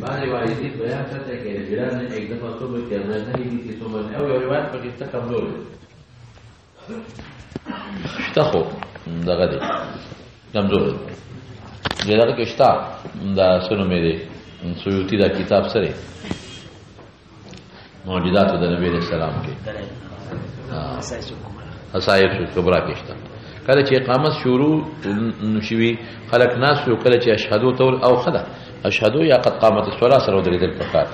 بعض روایتی بیان کرده که ایران یک دفعه صبح که نه هیچی صبح نه او روایت پکې څه کمزور دی شته خو دغه دی کمزور دی دغه کې شته دا سنو مې دی سیوطي دا کتاب سره معجزات د نبی علیہ السلام کې حسایف کبرا کې شته کله چې اقامت شروع شوي خلق ناس شو کله چې اشهدو تول او خدا اشهدو یا قد قامت الصلاه سره درېدل پکار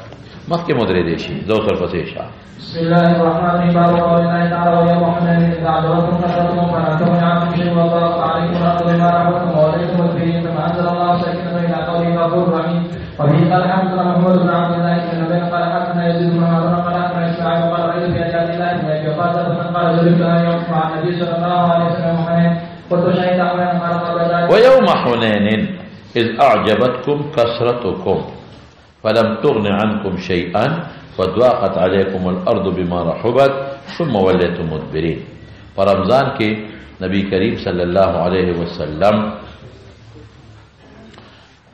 مخکې مدرې دي شي دو سر پسې شه بسم الله الرحمن الرحيم قال الله تعالى ويا محمد اذا عجبتم كثرتكم فلا تغن عنكم شيء والله عليكم ورحمه ما رحمكم وعليكم الكريم كما انزل الله سكينه الى قوله غفور رحيم وفي قال حدثنا محمود بن عبد الله بن نبي قال حدثنا يزيد بن هارون قال حدثنا اسماعيل قال رايت في ايات الله ما يقال قال ذلك يوم مع النبي صلى الله عليه وسلم حنين قلت شهدت حنين قال قبل ذلك ويوم حنين إذ أعجبتكم كثرتكم فلم تغن عنكم شيئا وضاقت عليكم الأرض بما رحبت ثم وليتم مدبرين فرمضان کے نبی کریم صلی اللہ علیہ وسلم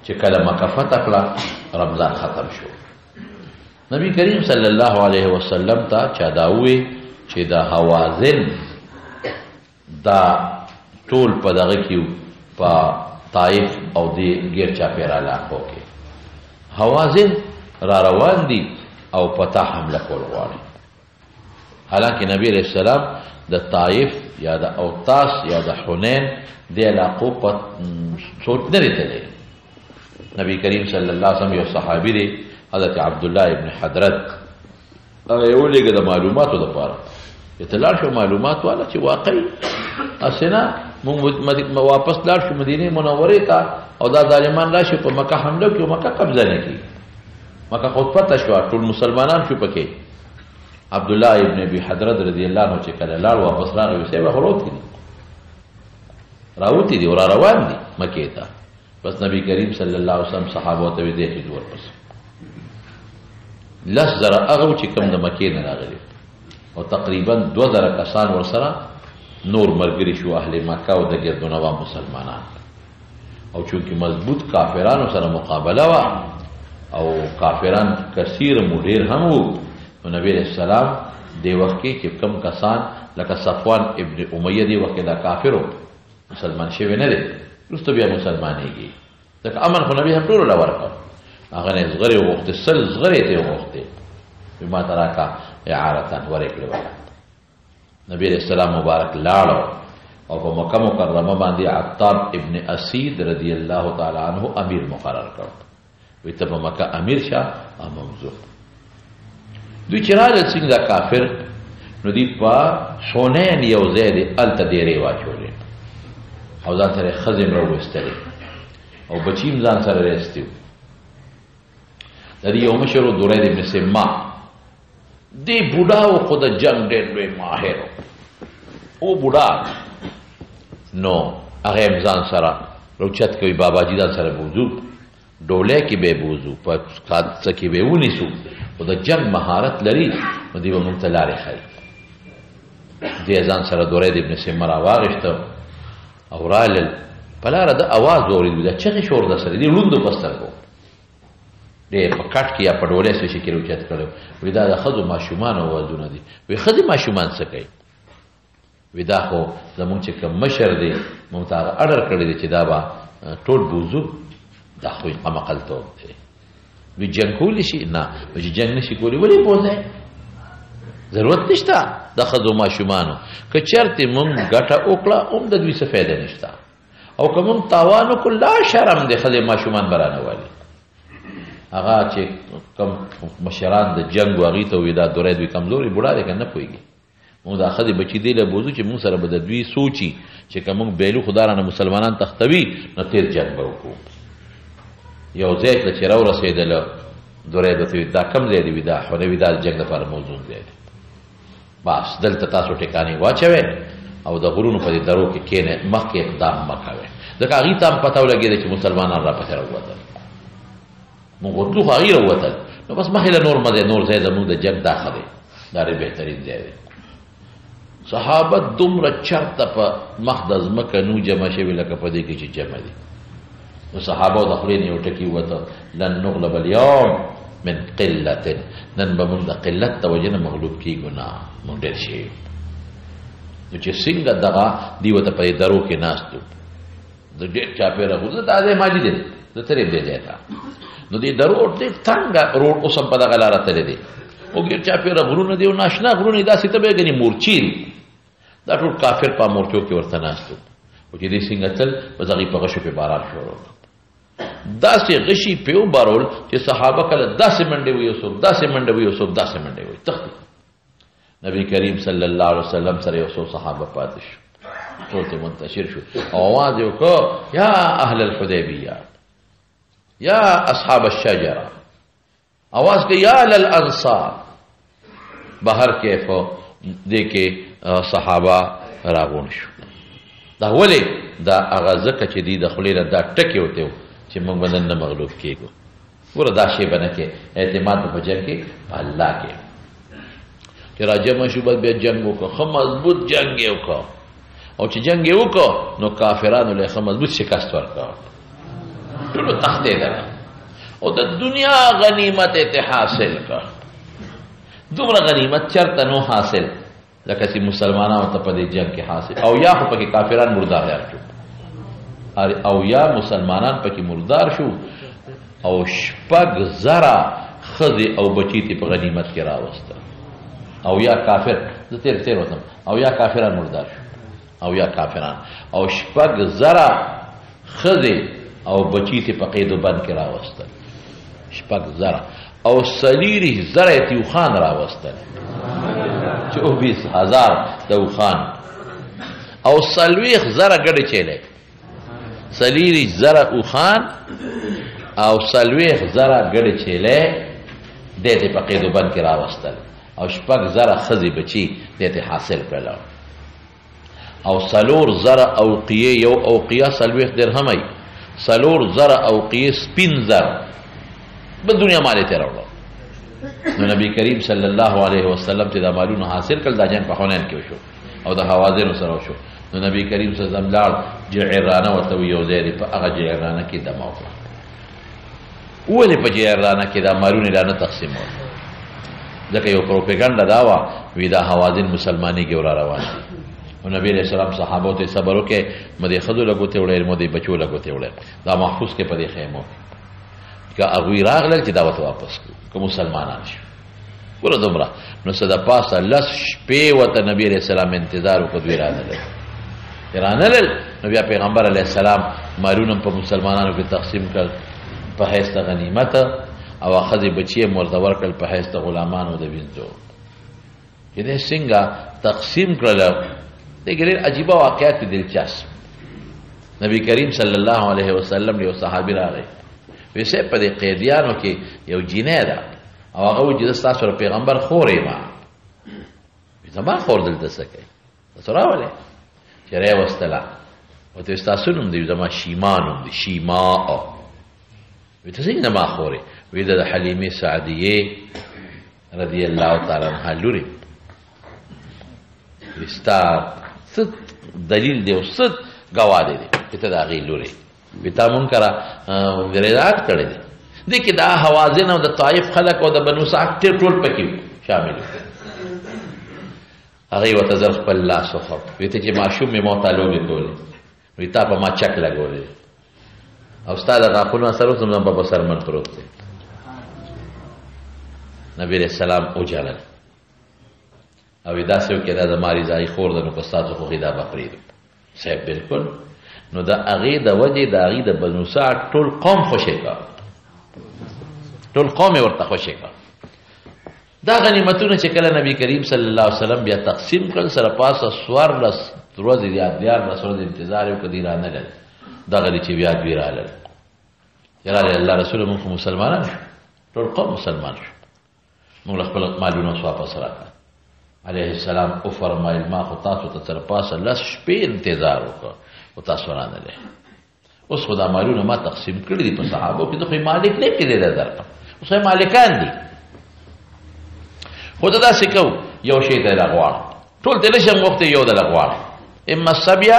چې کله مکه فتح کړه رمضان ختم شو نبی کریم صلی الله علیه وسلم ته چا دا وی چې دا حوازن دا ټول په دغه کې په طائف او دی غیر چا پیرا علاقو کې حوازن را روان دي او پتا حمله کول غواړي حالانکه نبی علیہ السلام د طائف یا د اوطاس یا د حنین د علاقو په سوچ نه لري نبی کریم صلی الله علیه وسلم یو صحابي دی حضرت عبدالله ابن حضرت هغه یو لګه د معلوماتو لپاره اطلاع شو معلومات والا چې واقعي اسنه موږ واپس لاړ شو مدینه منوره ته او دا ظالمان راشي په مکه حمله کوي مکه قبضه نه کوي مکه خود پته شو ټول مسلمانان شو پکې عبد الله ابن ابي حضرت رضی الله عنه چې کله لاړ واپس راغی وسه به خروت کړي راوتی دي او روان دي مکه ته بس نبی کریم صلی الله علیه وسلم صحابه ته دې کې جوړ پس لس زره هغه چې کوم د مکه نه راغلي او تقریبا 2000 کسان ورسره نور مرګري شو اهل مکه او د ګردونوا مسلمانان او چونکی مضبوط کافرانو سره مقابله وا او کافران کثیر مډیر هم وو نبی علیہ السلام دی وخت کې چې کم کسان لکه صفوان ابن امیہ دی وخت دا کافرو مسلمان شوی نه دي رسته بیا مسلمانېږي ځکه امن خو نبی هم ټول لا ورکړ هغه نه زغری وخت سل زغری ته وخت بما تراکا اعارتن ورکړل نبی علیہ السلام مبارک لاړو او په مکه مکرمه باندې عطاب ابن اسید رضی الله تعالی عنہ امیر مقرر کړ وی ته په مکه امیر شاه او موضوع دوی چرال څنګه کافر نو دی په حنین یو زید الته دیری واچولې او ځان سره خزم راوستلې او بچیم ځان سره رستیو د دې یو مشر درید ابن سما دی بوډا او خود جنگ ډېر لوی ماهر او بوډا نو هغه ځان سره روچت کوي بابا جی ځان سره بوزو ډوله کې به بوزو په خاصه کې به ونیسو او د جنگ مهارت لري نو دی به مونږ ته لارې ښایي دې ځان سره درید ابن سما راواغشته او رالل په لاره د اواز اورېدو د چغې شور د سره دی لوندو په سترګو دی په کټ کې یا په ډولۍ سوي کې روچت کړو وی دا د ښځو ماشومان اوازونه دي وی ښځې ماشومان څه کوي وی دا خو زمونږ چې کوم مشر دی مونږ ته هغه اډر کړی دی چې دا به ټول بوزو دا خو یې قمقلتوب دی وی جنګ کولی شي نه چې جنګ نشي کولی ولې بوځئ ضرورت نشته د ښځو ماشومانو که چېرته مونږ ګټه وکړه هم د دوی څه فایده نشته او که مونږ تاوان وکړو لا شرم دی ښځې ماشومان به رانه والي هغه چې کم مشران د جنگ واغې ته وي دا درید وي کمزوري بوډا دی که نه پوهېږي مونږ دا ښځې بچي دی له بوزو چې مونږ سره به د دوی سوچي چې که مونږ بیلو خدا رانه مسلمانان تختوي نو تېز جنګ به وکړو یو ځای ته چې راورسېدله درید ورته وي دا کم ځای دی وي دا حونه وي دا د جنګ لپاره موضوع ځای دی بس دلته تاسو ټکانې واچوئ او د غرونو په دې درو کې کښېنئ مخکې اقدام مه کوئ ځکه هغې ته هم پته ولګېده چې مسلمانان راپسې راووتل مونږ ورتلو خو هغې راووتل نو بس مخې له نور مه دی نور ځای زمونږ د جنګ دا ښه دی دا ډېر بهترین ځای دی صحابه دومره چرته په مخ د ځمکه نو جمع شوي لکه په دې کې چې جمع دي نو صحابه د خپل یو ټکی وته لن نغلب اليوم من قلت، نن به موږ د قلت د وجې نه مغلوب کیږو نه، موږ ډېر شي. نو چې څنګه دغه دیو ته په درو کې ناستو د ډېر چاپېره خو د تازه ماجي دی د ترې دی ځای ته، نو دې درو ډېر تنګه روډ اوس هم په دغه لاره تللی دی او ډېر چاپېره غرونه دی او ناشنا غرونه یې داسې ته به یې ګنې مورچې دي، دا ټول کافر په مورچو کې ورته ناستو. او چې دې څنګه تل بس هغې په غشو پې باران شروع داسې غشي پې وبارول چې صحابه کله داسې منډې وي یو څوک داسې منډې وي یو څوک داسې منډې وي تختی. نبی کریم صلی الله علیه وسلم سره یو څو صحابه پاتې شو، ټول ته منتشر شو او آواز یې وکړ یا اهل الحدیبیه یا اصحاب الشجره، آواز کې یا للانصار. بهر کې په دې کې صحابه راغون شو. دا ولې دا هغه ځکه چې دی د خولې نه دا ټکې وته چې موږ به نن نه مغلوب کېږو. ګوره دا شی به نه کې اعتماد په جنګ کې په الله کې چې راجمع شو بس بیا جنګ وکړو، ښه مضبوط جنګ یې وکړو او چې جنګ یې وکړو نو کافرانو له ښه مضبوط شکست ورکړو، ټولو تښتېدل او د دنیا غنیمت یې حاصل کړ. دومره غنیمت چېرته نو حاصل لکه چې مسلمانانو ته په دې جنګ کې حاصل، او یا خو پکې کافران مردار شو او یا مسلمانان پکې مردار شو او 6,000 ښځې او بچي ته په غنیمت کې راوستل، او یا کافر زه تیر وتم او یا کافران مردار شو او یا کافران او 6,000 ښځې او بچي ته په قید و بند کې راوستل، 6,000 او 40,000 تیوخان راوستل، 24,000 تیوخان او 40,000 ګډې چیلې، 40,000 اوخان او 40,000 ګډې چیلې دې ته په قید و بند کې راوستل او 6,000 ښځې بچي دې ته حاصل کړل او 4,000 اوقیه، یو اوقیه 40 درهمه، 4,000 اوقیه سپین زر په دنیا مالې ته راوړل. نو نبی کریم صلی الله علیه وسلم چې دا مالونه حاصل کړل دا جنګ په حنین کې وشو او د حوازنو سره وشو. نو نبی کریم صلی الله علیه وسلم لاړ جعرانه ورته یو ځای دی، په هغه جعرانه کې دم وکړه. ولې په جعرانه کې دا مالونه لا نه تقسیمول؟ ځکه یو پروپاګاندا دا وه وی دا حوازن مسلمانۍ کې ورا روان دي. نو نبی علیہ السلام صحابو ته صبر وکړي، مدې ښځو له ګوتې وړی مدې بچو له ګوتې وړی، دا محفوظ کې په دې خیمو که هغوی راغلل چې دا ورته واپس کړو که مسلمانان شو. ګوره دومره نو څه د پاسه 10 شپې ورته نبی علیہ السلام انتظار وکړ، دوی رانلل. نو بیا پیغمبر علیہ السلام مالونه په مسلمانانو کې تقسیم کړل په حیث د غنیمت او ښځې بچي یې ورته ورکړل په حیث د غلامانو د وینځو. چې دې څنګه تقسیم کړل دې کې ډېر عجیبه واقعات دي دلچسپ. نبی کریم صلی الله علیه وسلم یو صحابي راغی وی صاحب په دې قیدیانو کې یو جینۍ ده او هغه وایي چې زه ستاسو سره پیغمبر خور یم. زما خور دلته څه کوي؟ تاسو راولئ چې راوستله ورته وایي ستاسو نوم دی؟ زما شیما نوم دی، شیما. وی ته څنګه زما خور یې؟ وی د حلیمې سعدیې رضی الله تعالی عنها لورې. وی ستا څه دلیل دی او څه ګواه دی چې ته د هغې لورې؟ وی تا مونږ کره ریاضت کړی دی. دې کې دا حوازن او د طائف خلک او د بنو سعد ټول پکې شامل وو. هغې ورته زر خپل لاس وخوړ، وی ته چې ماشوم مې ما ته لوبې کولې، وی تا په ما چک لګولې او ستا د غاښونو اثر اوس زما په سر من پروت دی. نبی علیہ السلام وجړل او داسې وکړه دا زما رضایي خور ده نو که ستاسو خوښي دا به پرېږدم. صاحب بلکل. نو د هغې د وجې د هغې د بنو سعد ټول قوم خوشې کړه، ټول قوم یې ورته خوشې کړه. دا غنیمتونه چې کله نبی کریم صلی الله علیه وسلم بیا تقسیم کړل سره پاسه 14 ورځې یا 14 ورځې انتظار یې وکړ، دوی رانلل. دغه دی چې بیا دوی رالل، یاره الله رسول مونږ خو مسلمانان شو، ټول قوم مسلمان شو، مونږ له خپل مالونه واپس راکړه. علیه السلام وفرمایل ما خو تاسو ته تر پاسه 10 شپې انتظار وکړ او تاسو رانلئ. اوس خو دا مالونه ما تقسیم کړي دي په صحابو کې، زه خو مالک نه کې دی درکړم، اوس یې مالکان دي. خو ته داسې کوو یو شی ته راغواړه، ټول ته نشم غوښتی، یو ته راغواړه، اما السبیه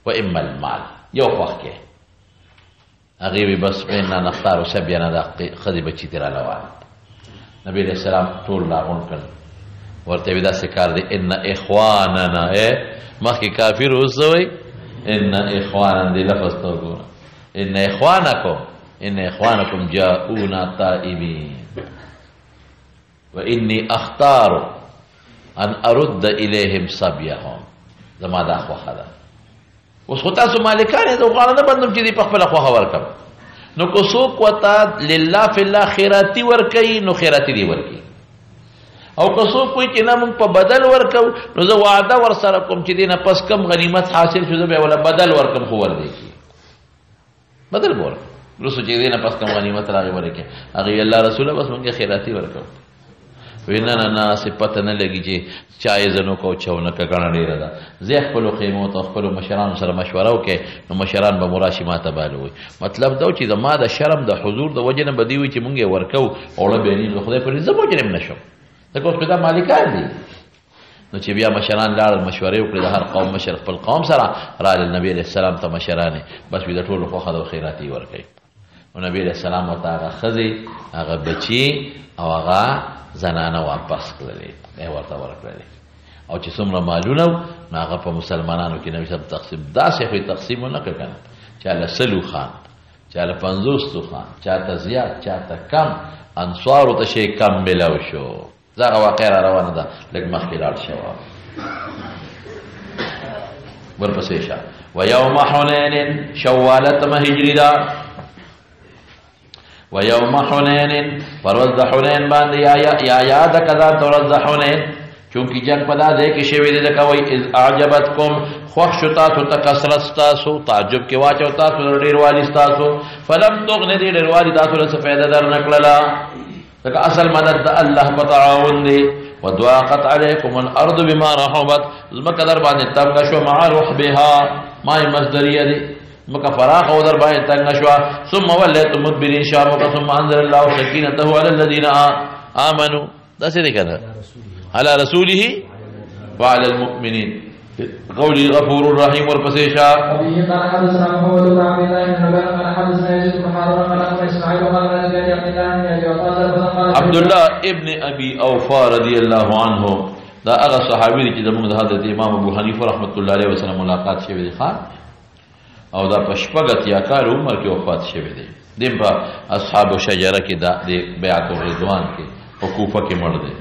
و اما المال، یو خوښ کې هغې وي بس فإنا نختار سبینا دا ښځې بچي ترې راروان نبي علیه السلام ټول راغونډ کړل ورته وي داسې کار دی ان اخواننا مخکې کافر اوس وایي ان اخواننا دې لفظ ته وګوره ان اخوانکم جاؤونا تائبین وإني أختار أن أرد إليهم صبيهم زما دا خوخه ده اوس خو تاسو مالکان یې غواړه نه بندم چې دې په خپله خوښه ورکړم نو که څوک ورته لله فی الله خیراتي ورکوي نو خیراتي دې ورکوي او که څوک وایي چې نه موږ په بدل ورکوو نو زه وعده ورسره کوم چې دې نه پس کم غنیمت حاصل شو زه به ولا بدل ورکړم خو ور دی بدل به ورکړم وروسته چې دې نه پس کم غنیمت راغی ورکړې هغې الله رسوله بس موږ خیراتي ورکوو وی نه نه نه سې پته نه لګي چې چا یې زه نه کوو چونکه ګڼه ډېره ده زه خپلو خیمو ته خپلو مشرانو سره مشوره وکړې نو مشران به مو راشي ما ته باله وایي مطلب دا و چې زما د شرم د حضور د وجې نه به دې وایي چې مونږ یې ورکوو اوړه بیني د خدای پرې زه مجرم نه شم ځکه اوس په دا مالکان دي نو چې بیا مشران لاړل مشورې وکړې د هر قوم مشر خپل قوم سره راغلل نبي علیه السلام ته مشرانې بس وي د ټولو خوښه ده خیراتي ورکوي نو نبي علیه السلام ورته هغه ښځې هغه بچي او هغه زنانه واپس کړلې ورته ورکړلې او چې څومره مالونه و نو هغه په مسلمانانو کې نبي صاحب تقسیم داسې خو یې تقسیم ونه کړ که نه چاله 100 خان چاله 50 خان چاته زیات چاته کم انصارو ته شی کم میلاو شو دغه واقع را روانه ده لږ مخکې لاړ شوه ورپسې شه ویوم حنین شوالتمه هجري ده ويوم حنين فرز د حنين باندې یا یاد کدا ترز د حنين چونکی جنگ پدا دے کې شوی دې کوي اذ اعجبتکم خوښ شتا تو تکثرت تاسو تعجب کې واچو تاسو ډیر والی تاسو فلم تغن دې ډیر والی تاسو له فائدہ در نکړلا لکه اصل مدد د الله پتاون دی وضاقت عليكم الارض بما رحبت زمکه در باندې تنگ شو مع رحبها ما مصدریه دی مکه فراغ او در باندې تنگ شو ثم وليتم مدبرين شام ثم انزل الله سكينته على الذين امنوا دا څه دی کنه على رسوله وعلى المؤمنين قولي غفور رحيم ورپسې شا عبد الله ابن ابي اوفى رضي الله عنه دا هغه صحابي چې زموږ د حضرت امام ابو حنیفه رحمت الله علیه وسلم ملاقات شوی دی خان او دا پشپغت یا کال عمر کې وفات شوی دی دیم په اصحاب شجره کې د بیعت الرضوان کې په کوفه کې مړ دی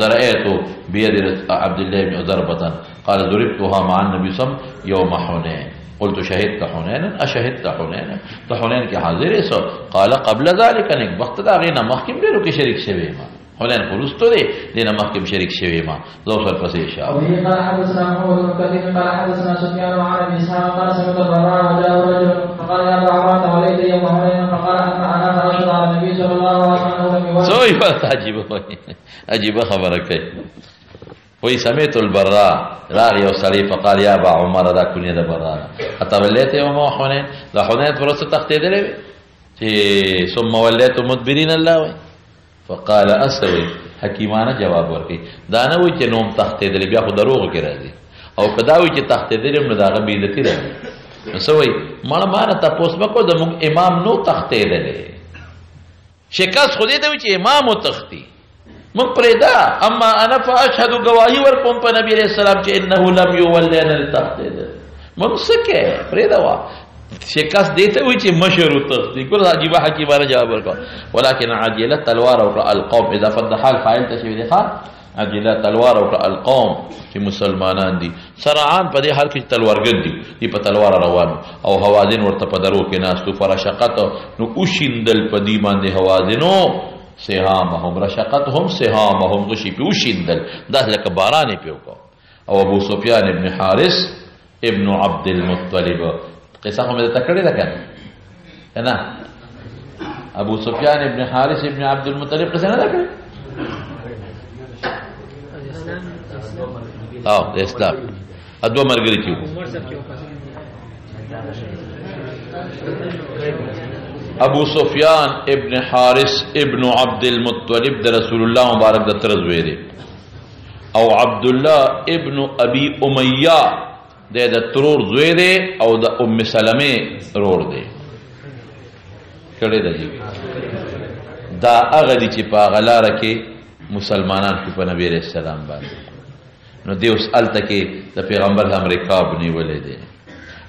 زرعته بيد عبد الله بن ضربة قال ضربتها مع النبي صلى الله عليه وسلم يوم حنين قلت شهدت حنينا اشهدت حنينا حنين کې حاضر سو قال قبل ذلك انك وقت دا غینا مخکې ډیرو کې شریک شوی ما حنين پرستو دی دینه مخکې شریک شوی ما زو سر پسې شاو قال حدثنا محمود بن كثير قال حدثنا سفيان عن ابي اسحاق قال سمعت البراء وجاء رجل فقال يا ابا عمران وليت يوم حنين فقال انا فرشد على النبي صلى الله عليه وسلم سوي بس عجيب خبره کوي وی سمعت البراء راغی او سړی فقال يا ابا عمر دا کنیه د براء حتى وليت يوم حنين دا حنين پرسته تختیدلې چې ثم وليت مدبرين الله فقال اسوي حکیمانه جواب ورکړي دا نه وای چې نوم تختیدلې بیا خو دروغ کې راځي او کدا وای چې تختیدلې نو دا غبي لتی راځي نو سوي مانه تاسو مکو د امام نو تختیدلې شکاس خو دې ته چې امام او تختی من پرېدا اما انا فاشهد گواہی ورکوم په نبی عليه السلام چې انه لم يولنا لتختید من سکه پرېدا وا شکاس دیته وي چې مشروط تختی کول عجیب حکیمانه جواب ورکړه ولكن عجله تلوار او القوم اذا فضل حال فاعل تشوی دی ښا عجله تلوار او القوم چې مسلمانان دي سرعان په دې حال کې تلوارګن دي په تلوار روانو او هوازن ورته په درو کې ناس تو فرشقت نو اوشیندل په دی باندې هوازنو سهامهم رشقتهم سهامهم غشي پیوشیندل دا لکه باران پیوکو او ابو سفیان ابن حارث ابن عبد المطلب قصه هم ته کړی ده کنه ابو سفیان ابن حارث ابن عبد المطلب قصه نه ده کړی او د اسلام ادو مرګري کیو ابو سفیان ابن حارث ابن عبد المطلب د رسول الله مبارک د طرز وې دي او عبد الله ابن ابي اميه د ترور زوی دی او د ام سلمہ رور دی کړی دی دا هغه دي چې په هغه لاره کې مسلمانان شو په نبی علیہ السلام باندې نو دی اوس هلته کې د پیغمبر هم رکاب نیولی دی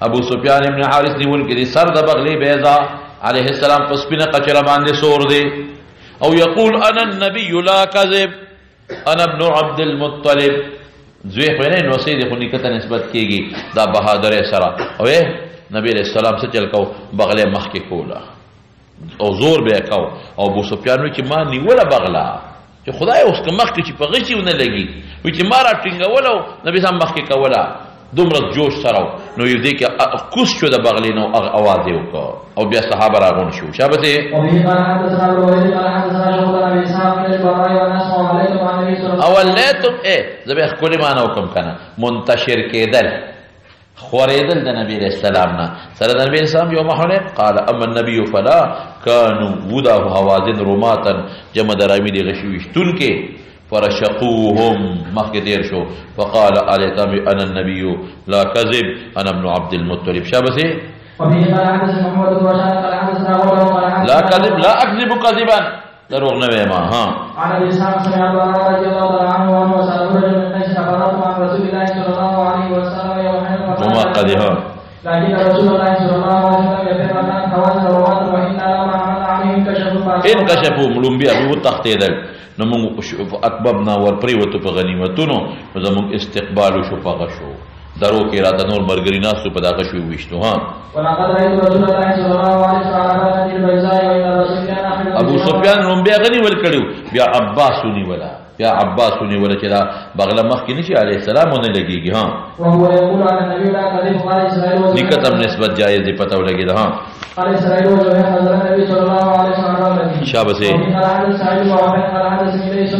ابو سفیان ابن حارث نیول کې دی سر د بغلې بیضا علیه السلام په سپینه قچره باندې سور دی او یقول انا النبی لا کذب انا ابن عبد المطلب زوی خو نه نو سید خو نیکته نسبت کیږي دا بهادر سره او نبی علیہ السلام څه چل کو بغلې مخ کې کولا او زور به کو او ابو سفیان چې ما نیوله بغلا چې خدای اوس که مخ کې چې په غشي ونه لګي وي چې ما را ټینګولو نبی سم مخ کې کولا دومره جوش سره نو یو دې کې کوس شو د بغلې نو اواز یې وکړ او بیا صحابه راغون شو شابته اول لیتم زبې خپل معنا وکم کنه منتشر کېدل خوریدل د نبی علیہ السلام نه سره د نبی اسلام یو محله قال اما النبي فلا كانوا ودا حوازن رماتا جمع درامی دی غشوشتون کې فرشقوهم مخک دیر شو فقال عليكم انا النبي لا كذب انا ابن عبد المطلب شابسه لا كذب لا اكذب كذبا دروغ نه ما ها عن ابي اسحاق سمع الله رضي الله عنه وانه سأل رجل من قيس فقرأت عن رسول الله صلى الله عليه وسلم يوما وما قدها لكن رسول الله صلى الله عليه وسلم يبين ان خواتم روات وإنا لما عمل عليهم كشفوا ملومبي ابو تختیدل نو موږ اکببنا ور پریوتو په غنیمتونو نو زموږ استقبال شو پغه شو درو کې راته نور مرګري ناسو په داغه شو وشتو ها ولقد رايت رسول الله صلى الله عليه وسلم ابو سفیان لومبي غنی ول کړو بیا عباسونی ولا یا عباسونی ولا چې دا بغله مخ کې نشي عليه السلام نه لګيږي ها وهو يقول على النبي لا كذب قال اسرائيل نکتم نسبت جائز دی پتہ لګي دا ها قال اسرائيل وجه حضرت النبي صلى الله عليه وسلم شابسه قال حدث سعيد وعبد قال حدث إليس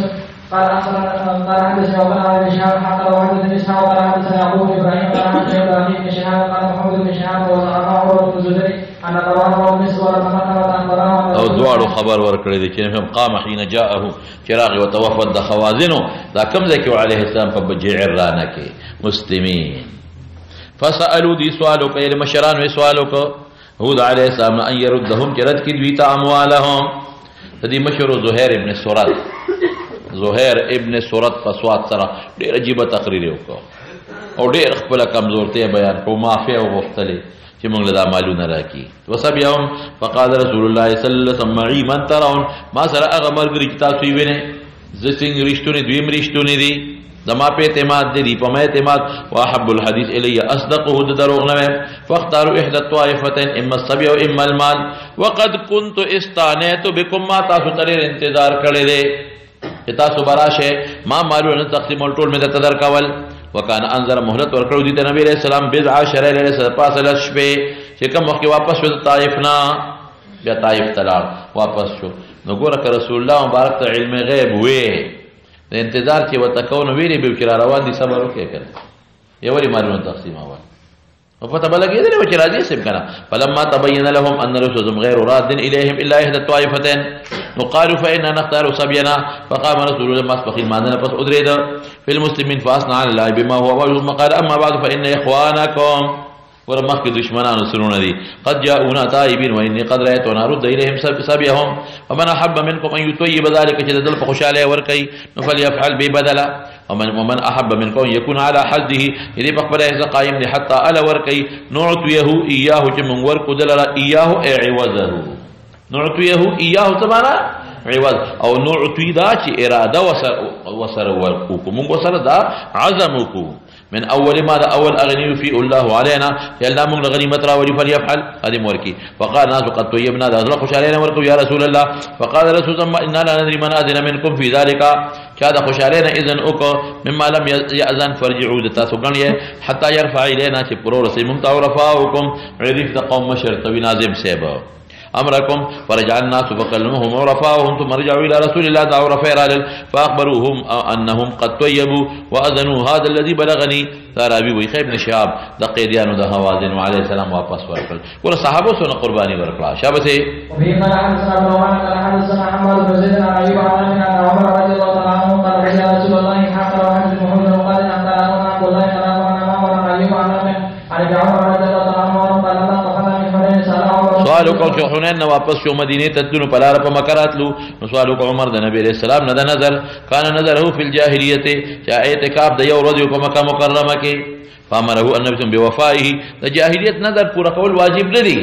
قال أخبرنا قال حدث أبونا عن شهاب حتى وحدثني إسحاق قال حدثنا يعقوب إبراهيم قال حدثنا إبراهيم بن شهاب قال محمد بن شهاب وصحابه عروة بن الزبير أن رواه مسور او دوارو خبر ورکړی دی چې هم قام حين جاءه چراغ وتوفد د خوازنو دا کوم ځکه عليه السلام په جعرانه کې مسلمین فسالوا دي سوالو کې مشران وی سوالو کو هود عليه السلام ان يردهم جرد کې دوی ته اموالهم دې مشهور زهير ابن سورات زهير ابن سورات فسوات سره ډېر عجیب تقریر وکړ او ډېر خپل کمزورتي بیان کو معافي او غفتلې چې موږ له مالونه راکی وسب يوم فقال رسول الله صلى الله عليه وسلم معي من ترون ما سره هغه مرګري چې تاسو یې وینئ زسنګ رښتونه دویم رښتونه دي زما په اعتماد دي په ما اعتماد واحب الحديث الي اصدقه دروغ نه فاختاروا احدى الطائفتين اما الصبي او اما المال وقد كنت استانيت بكم ما تاسو ترې انتظار کړی دي چې تاسو براشه ما مالونه تقسیم ټول مې د تدر کول وکانه انذر مهلت ورکړو دي نبی عليه السلام بضع شهر له پاسه شپه چې کوم وخت واپس شو طائف نه بیا طائف تلار واپس شو نو ګوره که رسول الله مبارک ته علم غیب وې د انتظار چې وتکون ویری به چې روان دي صبر وکړي کړه یو لري مالونه تقسیم اول او پته بلګې دې چې راځي سم کنه فلما تبين لهم ان رسولهم غير راد اليهم الا احدى الطائفتين وقالوا فإننا نختار سبينا فقام رسول الله مسبخ الماننا پس ادريد في المسلمين فاصنع على الله بما هو وجه قال اما بعد فإن اخوانكم ورمخ دشمنان سرون دي قد جاءونا تائبين واني قد رايت ونرد اليهم سبيهم ومن احب منكم ان يطيب ذلك جدل فخشاله وركي فليفعل ببدلا ومن احب منكم يكون على حده يدي بقبل قائم حتى على وركي نعطيه اياه من ورك دلل اياه عوضه نعطيه اياه تمانا عوض او نعطي دا چې اراده وسر ورکو موږ وسره دا عزمکو من اول ما دا اول اغني في الله علينا يلا موږ غنیمت راوړي فليفعل هذه مورکی فقال ناس قد طيبنا ذا خوش علينا ورکو يا رسول الله فقال رسول الله اننا لا ندري من اذن منكم في ذلك كذا خوش علينا اذن اوك مما لم ياذن فرجعوا تاسو غنيه حتى يرفع الينا چې پرور سي ممتع رفاعكم عرفت قوم شرط ناظم سيبا امركم فرجع الناس فكلمهم ورفاهم ثم رجعوا الى رسول الله دعوا رفيرا فاخبروهم انهم قد طيبوا واذنوا هذا الذي بلغني ترابي وخيب بن شهاب دقيديان ده هوازن عليه السلام واپس ورکل ور صحابه سونه قرباني ورکړه شابته وفي قال حدثنا ابن عمر قال حدثنا محمد بن زيد عن ايوب عن عمر رضي الله عنه قال رجع رسول الله حتى وحد محمد وقال ان عبد الله قال عن عمر عن ايوب عن ابن عمر رضي الله عنه قال الله سؤال وکړ چې حنین نه واپس شو مدینه ته تلو په لار په مکه راتلو نو سوال وکړ عمر د نبی رسول الله نه د نظر کان نظره فی الجاهلیت چې اعتکاف د یو ورځ په مکه مکرمه کې فامره النبي صلی بوفائه د جاهلیت نظر پورا کول واجب نه دی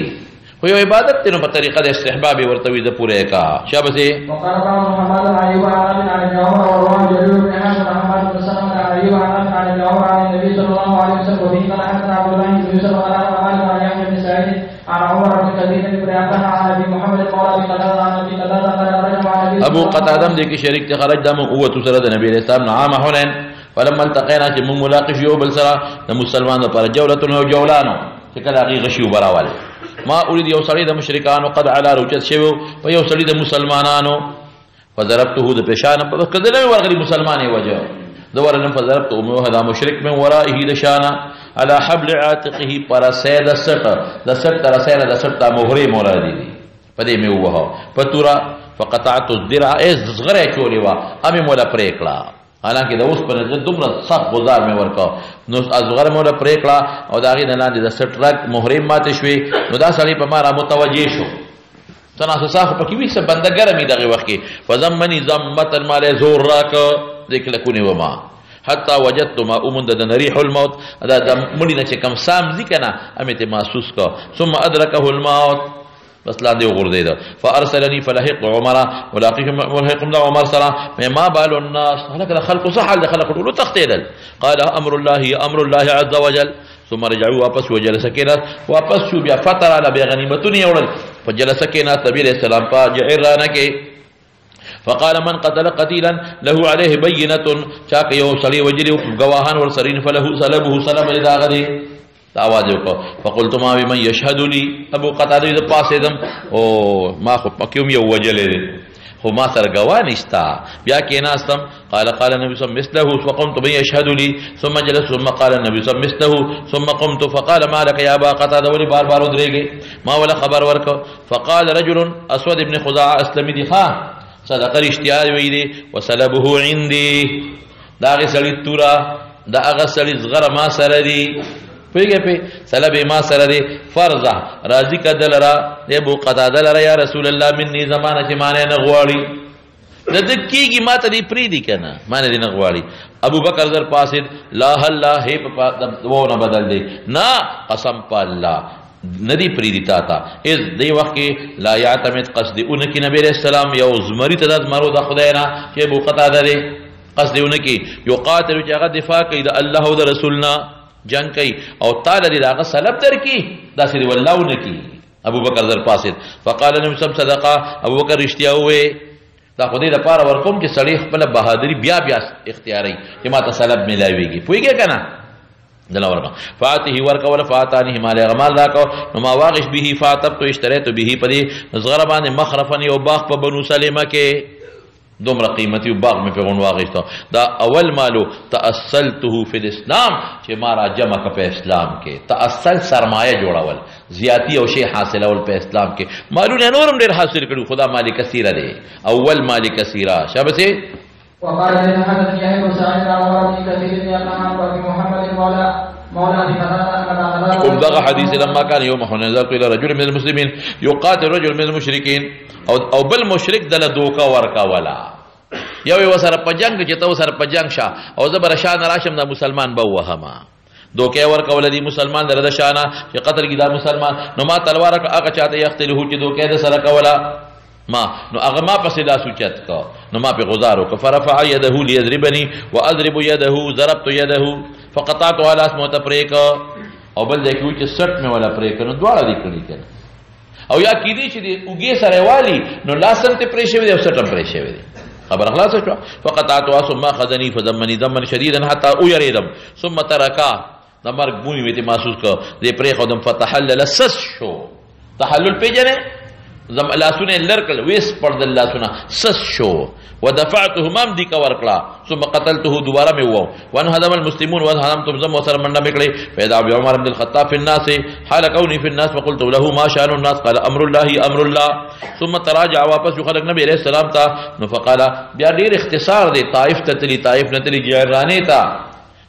خو یو عبادت ته په طریقه د استحباب ورته وي د پوره کا شابه وقال محمد عليه وعلى عن عمر ورواه جرير بن حازم عن محمد بن سلمة عن علي وعن عمر عن النبي صلى الله عليه وسلم وفي قال حدثنا عبد الله بن يوسف قال عن يحيى بن سعيد عن عمر بن كثير بن عباس عن ابي محمد مولى بن قتاده عن ابي قتاده قال رجع مع النبي ابو قتاده دې کې شریک ته خرج دم قوت سره د نبی رسول الله عام حنین فلما التقينا چې موږ ملاقات یو بل سره د مسلمانانو پر جولتون او جولانو چې کله هغه غشي وبراول ما اريد یو سړی د مشرکانو قد علا روچت شوی او یو سړی د مسلمانانو فضربته د پېشان په کده نه ورغلی مسلمانې وجه دورن فضربته او هدا مشرک من ورائه دشانا على حبل عاتقه پر سید سټ د سټ تر سید د سټ مهره مرادی دي پدې مې وه پتورا فقطعت الذرع از صغره چولې وا امه مولا پریکلا حالانکه د اوس پر دومره سخت گزار مې ورکا نو ازغر مولا پریکلا او داغه نه لاندې د سټ رګ مهره ماته شوي نو دا سړی په ما را متوجه شو تناسو صاحب پکې وي څه بندګر مې دغه وخت کې فزمني زمت المال زور راک ذکر کونی وما حتى وجدت ما امند د نریح الموت دا د مړی نه چې کم سام ذکر نه امته محسوس کا ثم ادركه الموت بس لاندې وګرځید فارسلني فلحق عمر ولقيهم ملحق عمر سره ما بال الناس هلك خلق صح خلق له تختيل قال امر الله عز وجل ثم رجعوا واپس وجلس كنا واپس شو بیا فتر على بغنیمتون یوړل فجلس كنا نبی علیہ السلام په جعرانه کې فقال من قتل قتيلا له عليه بينه چاک یو سړی وجلی گواهان ور سرین فله سلبه سلب اذا غدي आवाज وکړه فقلت ما بمن يشهد لي ابو قتاده د پاسه دم او ما خو پکوم یو وجلې خو ما سره گواه نشتا بیا کې ناستم قال النبي صلى الله عليه وسلم مثله فقمت بمن يشهد لي ثم جلس ثم قال النبي صلى الله عليه وسلم مثله ثم قمت فقال ما لك يا ابا قتاده ولي بار بار ودرېږي ما ولا خبر ورک فقال رجل اسود ابن خزاعه اسلمي دي خان صدق اشتیار ویلی وسلبه عندي دا غي سړی تورا دا هغه سړی زغره ما سره دی پیګه په سلب ما سره دی فرضه راضی کدل را ابو قتاده لرا یا رسول الله مني زمانه چې مانه نه غواړي د دکیږي ماته دی پری دی کنه مانه دی نه غواړي ابو بکر در پاسید لا الله هي په دونه بدل دی نا قسم په الله ندی پریدی تا تا از دی وقت کی لا یعتمد قصد اونکی نبی علیہ السلام یو زمری تداد مرو دا خداینا چه ابو قتاده دی قصد اونکی یو قاتل چه اغا دفاع کئی دا اللہ و دا رسولنا جنگ کئی او تالا دی دا اغا سلب در کی دا سری واللہ اونکی ابو بکر در پاسد فقال نبی سب صدقا ابو بکر رشتیا ہوئے دا خدای دا پارا ورکم چه صلیح پلا بہادری بیا اختیاری چه ما تا سلب ملاوی گی پوئی گیا کنا دلا ورکا فاته ورکا ولا فاتانی مال غمال راکو نو ما واغش به فاتب تو اشتریت به پدی زغره باندې مخرفن یو باغ په بنو سلمہ کې دومره قیمتي باغ مې په غون واغشتو دا اول مالو تاصلته فی الاسلام چې مارا جمع ک په اسلام کې تاصل سرمایه جوړول زیاتی او شی حاصلول په اسلام کې مالونه نورم ډیر حاصل کړو خدا مالی کثیره دی اول مالی کثیره شابه وقال لنا حدث يحيى بن سعيد عن عمر بن كثير بن عن محمد مولى ابي قتاده وبلغ حديث لما كان يوم حنين الى رجل من المسلمين يقاتل رجل من المشركين او بالمشرك دل دوکا ورکا ولا یو وسره پجنګ چې تو سره پجنګ شه او زبر شان راشم دا مسلمان بوهما دوکه ورکا ولدي مسلمان در شانه چې قتل کی دا مسلمان نو ما تلوار هغه چاته یختلو چې دوکه د سره کولا ما نو هغه ما پسې لا سوچت کا نو ما په غزارو ک فرفع يده ليضربني واضرب يده ضربت يده فقطعت على اسمه تفريق او بل دکو چې سټ مې ولا پرې کنه دواړه دې کړی کنه او یا کې دې چې دې وګي سره والی نو لاسم ته پرې شوی او سټم پرې شوی خبر خلاص شو فقطعت ثم اخذني فضمني ضما شديدا حتى يريدم ثم تركا د مرګ بومي وته محسوس ک دې پرې خدم فتحلل سس شو تحلل پیجنه زم لاسونه لرکل ویس پر د لاسونه سس شو ودفعته مام دی کا ورکلا ثم قتلته دوباره مې وو وان هدم المسلمون وان هدمتم زم وسر منډه میکړي پیدا عمر بن الخطاب في الناس حال كوني في الناس فقلت له ما شان الناس قال امر الله ثم تراجع واپس خلق نبی علیہ السلام تا نو فقال بیا ډیر اختصار دی طائف تتلی طائف نتلی جیرانی تا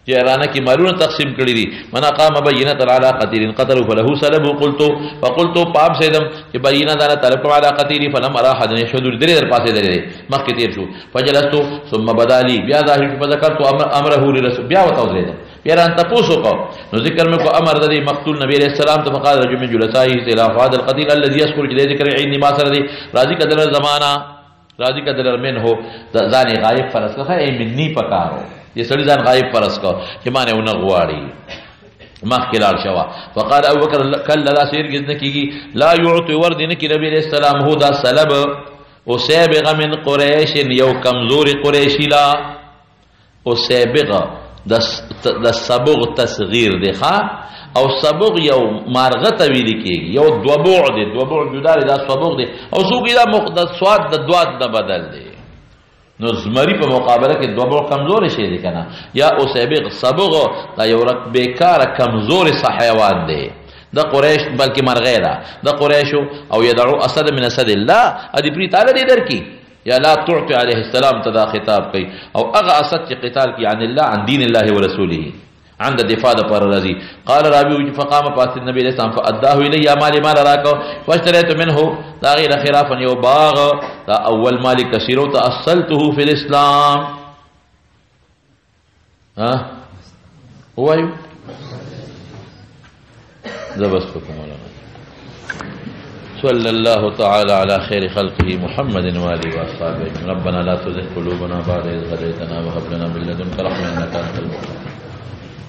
جیرانه کې مالونه تقسیم کړی دي من قام بینه علی قتیل قتل فله سلب فقلت پام سیدم چې بینه دانه طلب علی قتیل فلم ارى احد يشهد درې در پاسه درې مخکې تیر شو فجلست ثم بدالي بیا ظاهر فذكرت امره لرسول بیا وتوزید بیا ران تاسو کو نو ذکر مې کو امر د مقتول نبی علیہ السلام ته فقال رجل من جلسائه الى هذا القتيل الذي يذكر ذكر عندي ما سر دي راضي قدر زمانہ راضي قدر من هو ځان غائب فرض کړه ای مني پکارو یہ سړي ځان غائب فرض کو چې مانه ونه غواړي مخکلال شوا فقال ابو بکر کله لا سیر گزن کیږي لا يعطي ورد نکی نبی علیہ السلام هو دا سلب او سابغ من قریش یو کمزور قریشی لا او سابغ د سبغ تصغیر دی ښا او سبغ یو مارغه تویل کیږي یو دوبوع دی دوبوع جدا دا سبغ دی او سوق دا مقدس سواد د دوات نه بدل دی نو زمری په مقابله کې دوبوع کمزور شي دی کنه یا او سبغ دا یو رک بیکار کمزور حیوان دی د قریش بلکې مرغه ده د قریش او يدعو اسد من اسد الله ادي پری تعالی دې درکې یا لا تعطي عليه السلام تدا خطاب کوي او اغه اسد چې قتال کی عن الله عن دين الله ورسوله عند دفاع پر رضی قال رابي فقام پاس النبي عليه السلام فاداه الي مال راكو واشتريت منه داغير خرافا يو باغ دا اول مال كثير تاصلته في الاسلام ها هو زبستكم مولانا صلى الله تعالى على خير خلقه محمد وآله وأصحابه ربنا لا تزغ قلوبنا بعد إذ هديتنا وهب لنا من لدنك رحمة إنك أنت الوهاب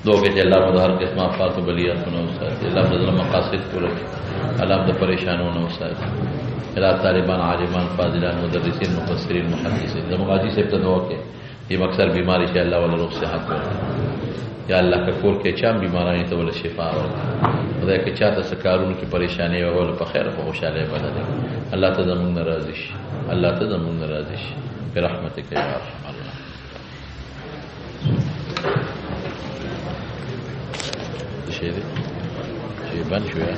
دو کہ اللہ مظہر قسم افات و بلیات کو نوسات اللہ مظلم مقاصد کو رکھے اللہ مد پریشان و نوسات اللہ طالبان عالمان فاضلان مدرسین مفسرین محدثین دمغازی سے ابتدعا کے یہ مکسر بیماری سے اللہ والا رخ صحت کو یا اللہ کا کور کے چام بیمارانی تو والا شفا اور خدا کے چاہتا سکارون کی پریشانی و والا بخیر و خوشحال بنا دے اللہ تزمون نرازش اللہ تزمون نرازش برحمتک یا ارحم الراحمین شيء بان شوية